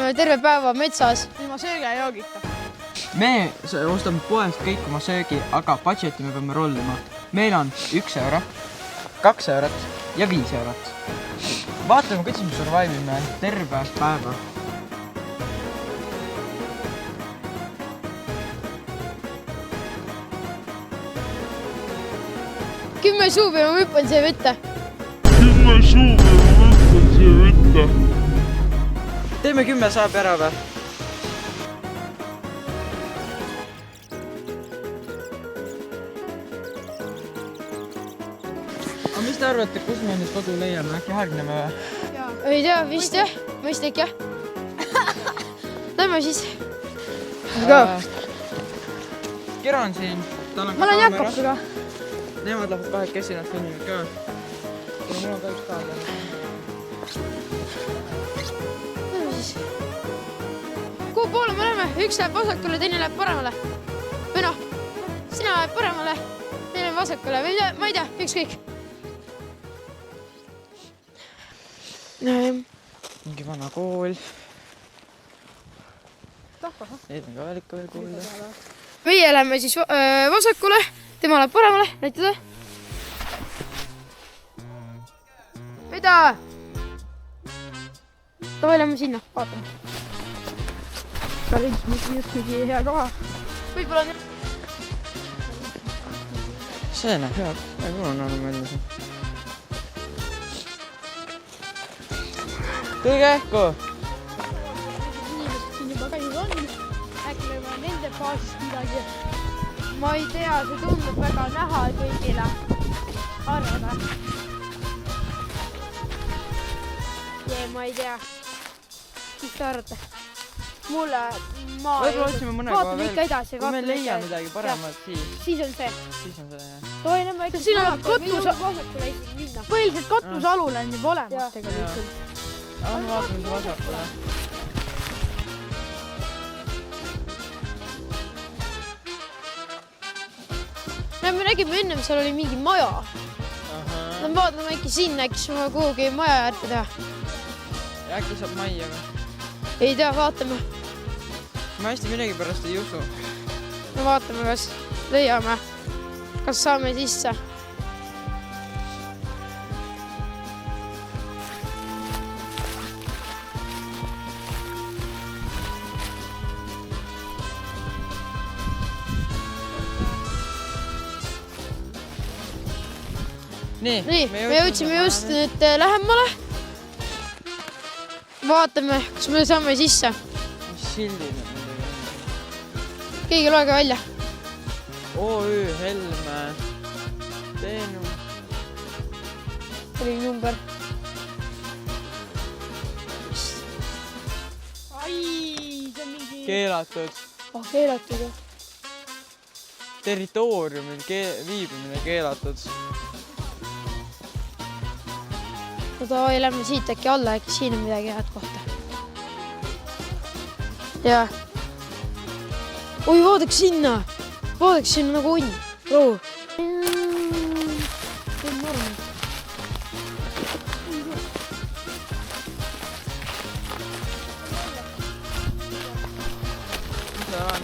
oleme terve päeva metsas. Ilma söögi ja joogita. Me ostame poest kõik oma söögi, aga budgeti me peame rollima. Meil on 1 euro, 2 eurot ja 5 eurot. Vaatame, kuidas me survivime terve päeva. Kümme suubi ja ma hüppan siia vette. Teeme 10 saab ära või? Aga mis te arvate, kus me nüüd kodu leiame? Äkki hargneme või? Ei tea, vist jah. Mõistlik jah. Lähme siis. Kero on siin. Ma olen Jakobsiga. Nemad lähevad kahekesi, nad filmivad ka. Ja mul on ka üks kaamera. Lähme siis. Kuhu poole me läheme? Üks läheb vasakule, teine läheb paremale. Või noh, sina läheb paremale, teine läheb vasakule. Ma ei tea, ükskõik. Mingi vana kool. Neid on ka veel ikka veel kuulda. Meie läheme siis vasakule, tema läheb paremale, näitada. Mida? Tavai, lähme sinna, vaatame. Päris just mingi hea koha. Võib-olla on... See näeb hea, mul on aru mõelda siin. Tulge ähku! Inimesed siin juba käinud on. Äkki lööme nende baasist midagi. Ma ei tea, see tundub väga näha kõigile. Arvada. Ma ei tea. Mis te arvate? Mulle maa... Võib-olla otsime mõne koha Vaatame veel. ikka edasi. Kui me ei leia midagi paremat, Siis on see. siis on see jah. Tohi näeme ikka Siin on vasakule minna. Põhiliselt katusalul on juba olemas tegelikult. Aga me vaatame see vasakule. Me nägime ennem, seal oli mingi maja. Me vaatame äkki sinna, äkki saame kuhugi maja äärde teha. Ja äkki saab majja või? Ei tea, vaatame. Ma hästi millegi pärast ei usu. Me vaatame, kas leiame. Kas saame sisse. Nii, me jõudsime just nüüd lähemale. Vaatame, kas me saame sisse. mis sildid on midagi? Keegi loege välja. OÜ Helme. Teenu. Oli number. Ai, see on mingi... Keelatud. Keelatud. Territooriumil viibimine keelatud. No tavai, lähme siit äkki alla, äkki siin on midagi head kohta. Jaa. Oi, vaadake sinna. Vaadake sinna nagu õnn. Proov. Mis see on?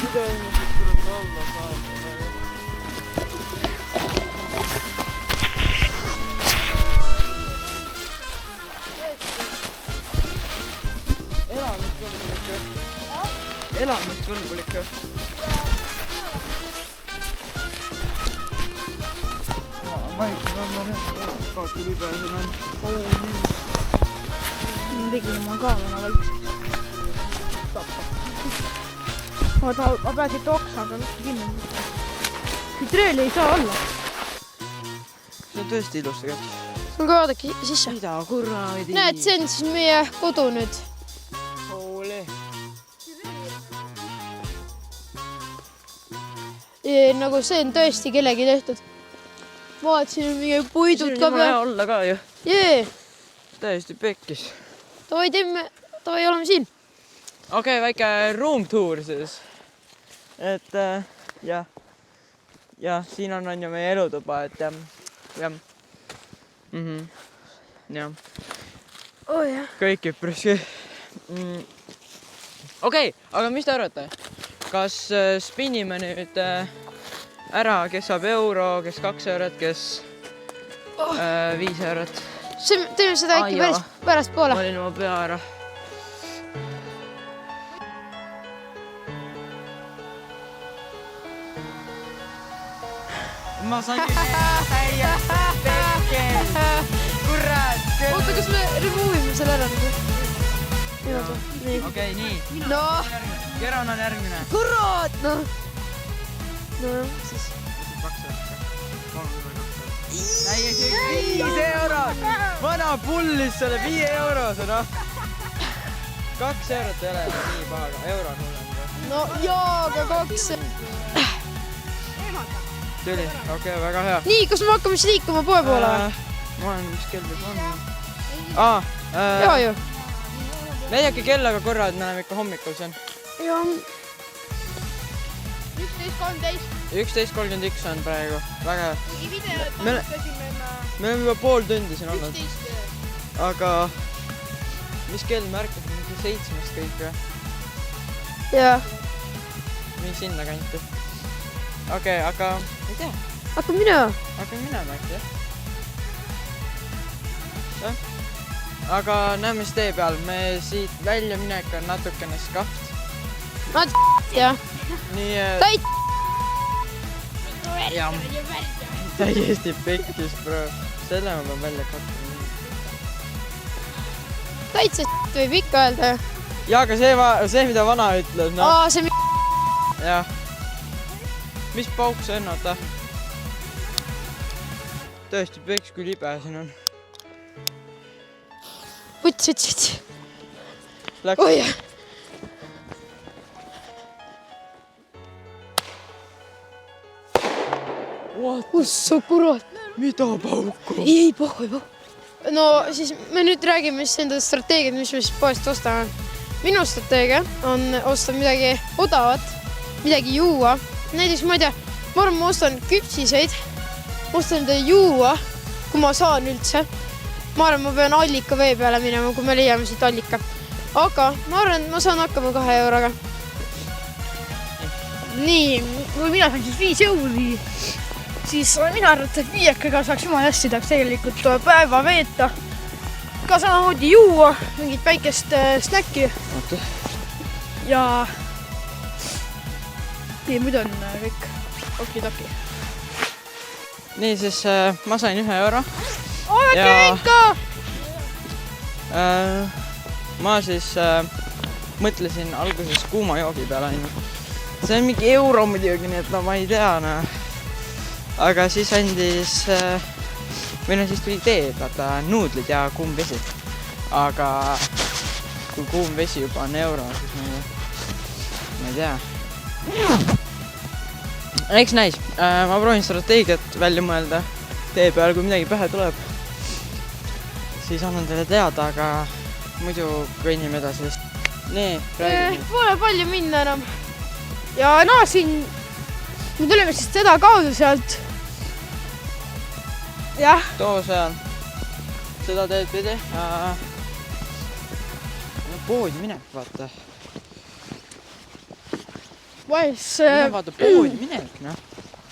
Mida inimesed tuleb olla saada? Elamiskõlbulik. Vaikus on kaati libesen on. Ma tegin oma kaamera valmis. Ma pean siit oksaga lõppu kinni. Siit rööli ei saa olla. See on tõesti ilus tegelikult. Aga vaadake sisse. Mida kuradi? Näed, see on siis meie kodu nüüd. Hoole. Nagu see on tõesti kellegi tehtud. Vaatasin mingi puidud ka peal. Siin on olla ka ju. Jee. Täiesti pekkis. Tavai, oleme siin. Okei, väike room tour siis. et jah. Ja siin on ju meie elutuba, et jah. Jah. Jah. Oh jah. Kõik üpriski. Okei, aga mis te arvate? Kas spinnime nüüd ära, kes saab euro, kes 2 eurot, kes 5 eurot? Teeme seda äkki pärast poole. Ma olin oma pea ära. Ma sain täiesti pekkel. Kurat! Oota, kas me removime selle ära nagu? Nii. Okei, nii. No! Keron on järgmine. Kurat! No siis. 2 eurot. Täiesti 5 eurot! Vana pullis selle 5 eurose, noh. 2 eurot ei ole nii paha, aga euro on hullem. No jaa, aga 2. Tuli, okei, väga hea. Nii, kas me hakkame siis liikuma poe poole või? Ma olen, mis kell nüüd on? Jaa ju. Näidake kellaga korra, et me oleme ikka hommikul siin. Jaa. 11.13. 11.31 on praegu, väga hea. Mingi videot Me oleme juba pool tundi siin olnud. 11. Aga mis kell me ärkasime? Mingi 7 kõik või? Jaa. Mingi sinna kanti. Okei, aga ei tea. Hakkame minema. Hakkame minema äkki, jah? Aga näeme siis tee peal. Me siit välja minek on natukene skaft. Jah. Nii Täit. jah. Täiesti pekkis, bro. Selle ma pean välja kattuma. Täitsa võib ikka öelda. Ja, aga see mida vana ütles, no. Aa, see Jah. Mis pauk see on, oota? Tõesti peks, kui libe siin on. Vuts. Läks. Oi jah. Ussu kurat. Mida pauku? Ei pahu. No siis me nüüd räägime siis enda strateegiat, mis me siis poest ostame. Minu strateegia on osta midagi odavat, midagi juua. Näiteks ma ei tea, ma arvan, ma ostan küpsiseid, ostan enda juua, kui ma saan üldse. Ma arvan, ma pean allika vee peale minema, kui me leiame siit allika. Aga ma arvan, et ma saan hakkama 2 euroga. Nii, kui mina saan siis 5 euri, siis mina arvan, et 5-ga saaks jumala hästi tahaks tegelikult päeva veeta. Ka samamoodi juua, mingit väikest snäkki. Oota. Ja nii, muidu on kõik okidoki. Nii, siis ma sain 1 euro. Oodake ikka! Ma siis mõtlesin alguses kuuma joogi peale ainult. See on mingi euro muidugi, nii et no ma ei tea, no. Aga siis andis, või no siis tuli teed, vaata, nuudlid ja kuum vesi. Aga kui kuum vesi juba on euro, siis ma ei tea. Eks näis, ma proovin strateegiat välja mõelda tee peal, kui midagi pähe tuleb. Siis annan teile teada, aga muidu kõnnime edasi. Nii, räägime. Pole palju minna enam. Ja no siin, me tuleme siis seda kaudu sealt. Jah. Too seal, seda teed pidi. Poodi minek, vaata. Vaata poodi minek, noh.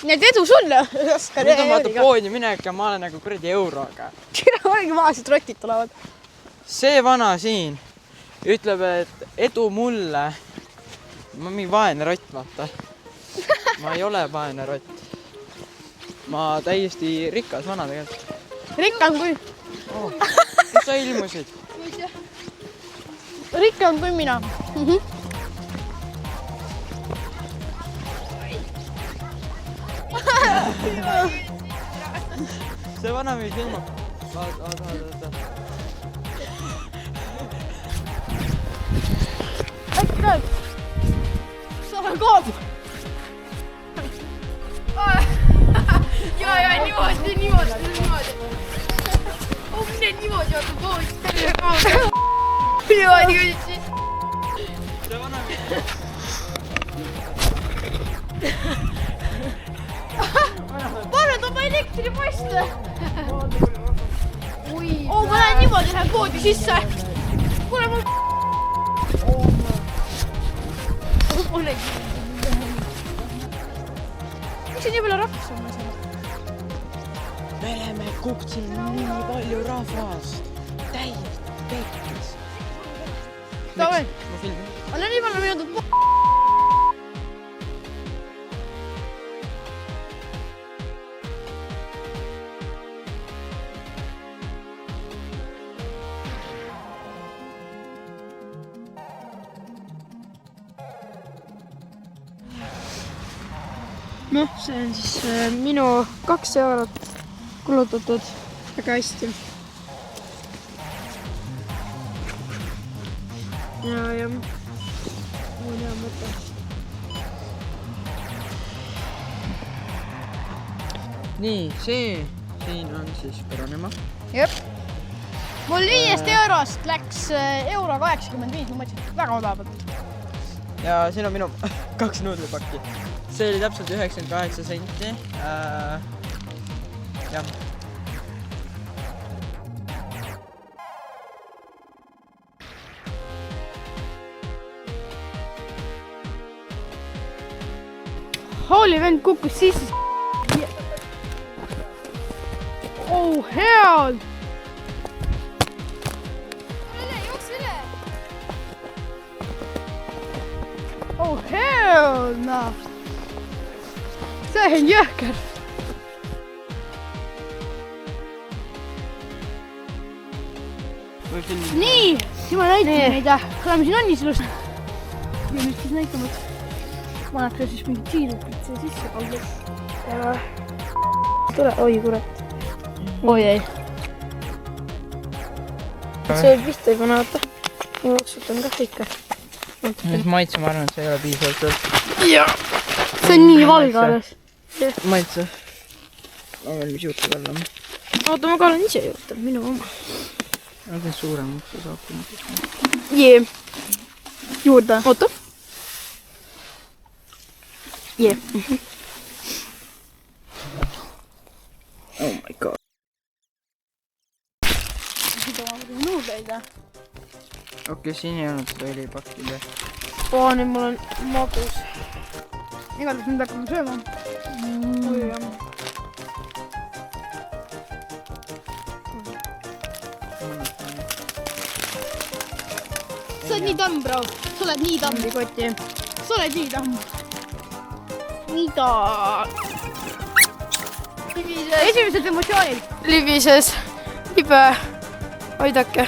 Need edu sulle. Nüüd on vaata poodi minek ja ma olen nagu kuradi euroga. Kira olegi maased rotid tulevad. See vana siin ütleb, et edu mulle. Ma mingi vaene rott, vaata. Ma ei ole vaene rott. Ma täiesti rikas vana tegelikult. Rikkam kui... Kus sa ilmusid? Rikkam kui mina. See vana meid ilmab. Vaata. Äkki näed? Sa olen kaab. Ja, niimoodi. Oh, mine niimoodi, vaata poodi, terve kaoga. Niimoodi kõitsi. See vana meid... ma lähen niimoodi, lähen poodi sisse. Kuule, mul... Miks see nii palju rahvast on? Meremäe kuksil nii palju rahvast. Täiesti pekkis. Davai. Ma filmin. Ole nii palju minutit. noh, see on siis minu 2 eurot kulutatud väga hästi. ja mul on hea mõte. Nii, see siin on siis Peronema. Jep. Mul 5 eurost läks euro 85, ma mõtlesin väga odavalt. Ja siin on minu 2 nuudlipakki. See oli täpselt 98 senti. Jah. Hooli vend kukkus sisse. Oh hell! Oh hell no! See on jõhker! Nii, siis ma näitan meid. Oleme siin Annis ilusti. Ja nüüd siis näitame, et ma näeks siis mingit siirupit siia sisse kaldu. Tule, oi kurat. Oi ei. see vist ei pane, vaata. Ma loksutan ka ikka. Nüüd maitse, ma arvan, et see ei ole piisavalt veel. See on nii valge alles. Maitse. Ma veel mis juurde veel on. Oota, ma kaalan ise juurde, minu oma. Ma teen suuremaks, see saab küll. Jee. Juurde. Oota. Jee. Oh my god. Okei, siin ei olnud seda õlipakki veel. Nüüd mul on magus. Igatahes nüüd hakkame sööma. Oi jah. Sa oled nii tamm, bro. Sa oled nii tamm. Koti. Sa oled nii tamm. Mida? Esimesed emotsioonid. Libises. Libe. Aidake.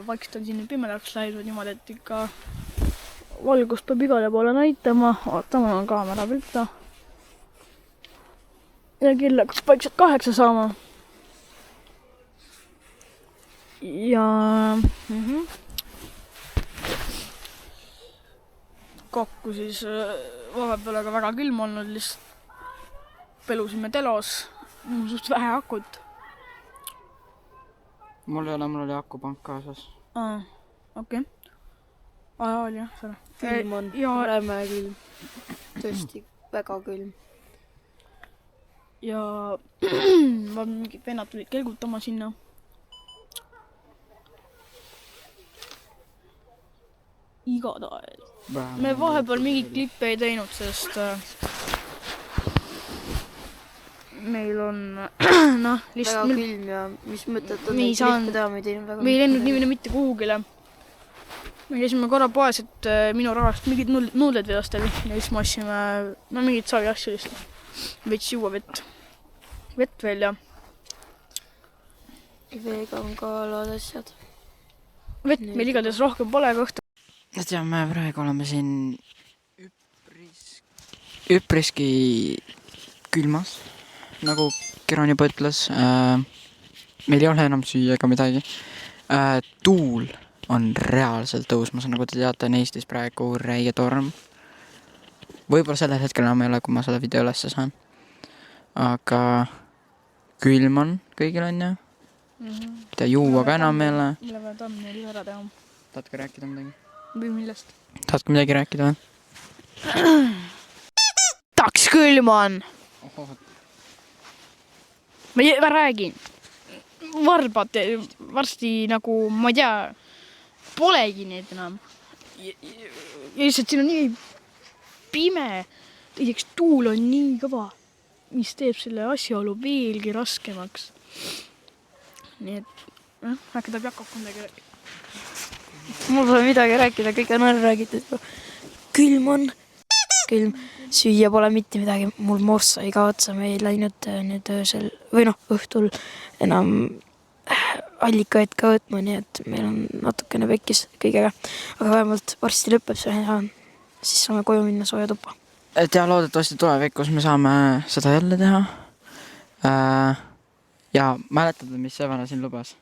Vaikselt on siin pimedaks läinud niimoodi, et ikka valgust peab igale poole näitama. Oota, mul on kaamera pilta. Ja kell hakkab vaikselt 8 saama. Ja kokku siis vahepeal aga väga külm olnud, lihtsalt pelusime telos. Mul on suht vähe akut. Mul ei ole, mul oli akupank kaasas. Okei. Oli jah, selle. Külm on. Räme külm. Tõesti väga külm. Ja mingid vennad tulid kelgutama sinna. Igatahes. Me vahepeal mingit klippe ei teinud, sest meil on väga külm ja mis mõtet on me ei saanud, me ei läinud nii mitte kuhugile. Me käisime korra poes, et minu rahast mingid nuudled vedastel ja siis me ostsime mingid saavi asju lihtsalt. Veits juua vett veel ja veega on ka alad asjad. vett meil igatahes rohkem pole kohta. ja me praegu oleme siin üpriski külmas, nagu Keran juba ütles. Meil ei ole enam süüa ega midagi. Tuul on reaalselt tõusmas, nagu te teate, on Eestis praegu räige torm. Võib-olla sellel hetkel enam ei ole, kui ma selle video ülesse saan. Aga külm on kõigil on ju. Mida juua ka enam ei ole. Mille peale thumbnaili ära teha. Tahad ka rääkida midagi? Või millest? Tahad ka midagi rääkida või? Taks külm on! Ma räägin. Varbad varsti nagu, ma ei tea, polegi neid enam. Ja lihtsalt siin on nii pime. Teiseks tuul on nii kõva, mis teeb selle asjaolu veelgi raskemaks. Nii et, äkki ta peab midagi rääkida. Mul pole midagi rääkida, kõik on ära räägitud. Külm on. Külm. Süüa pole mitte midagi. Mul morss sai ka otsa. Me ei läinud nüüd öösel, või õhtul enam allikaid ka võtma, nii et meil on natukene pekkis kõigega. Aga vähemalt varsti lõpeb see ja siis saame koju minna sooja tuppa. Et ja loodetavasti tulevikus me saame seda jälle teha. Ja mäletad, mis see vana siin lubas?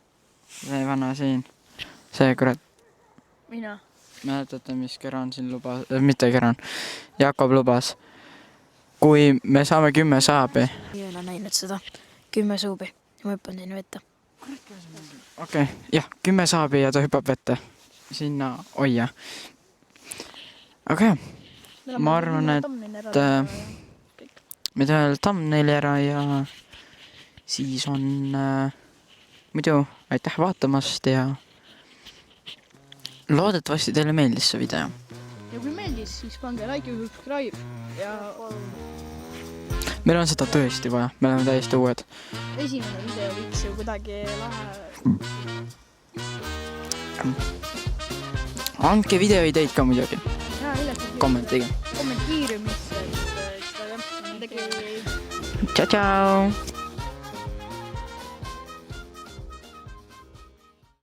See vana siin. See kurat. Mina. Mäletate, mis Keran siin lubas? Mitte Keran. Jakob lubas. Kui me saame 10 saabi. Ei ole näinud seda. 10 suubi. Ja ma hüppan sinna vette. Okei, jah, 10 saabi ja ta hüppab vette. Sinna oia. Aga jah. Ma arvan, et me teeme thumbnaili ära ja siis on muidu aitäh vaatamast ja loodetavasti teile meeldis see video. Ja kui meeldis, siis pange like ja subscribe ja meil on seda tõesti vaja, me oleme täiesti uued. esimene video võiks ju kuidagi lahe. Andke videoideid ka muidugi. Kommentiga. Kommentiirimisse. Ciao, ciao!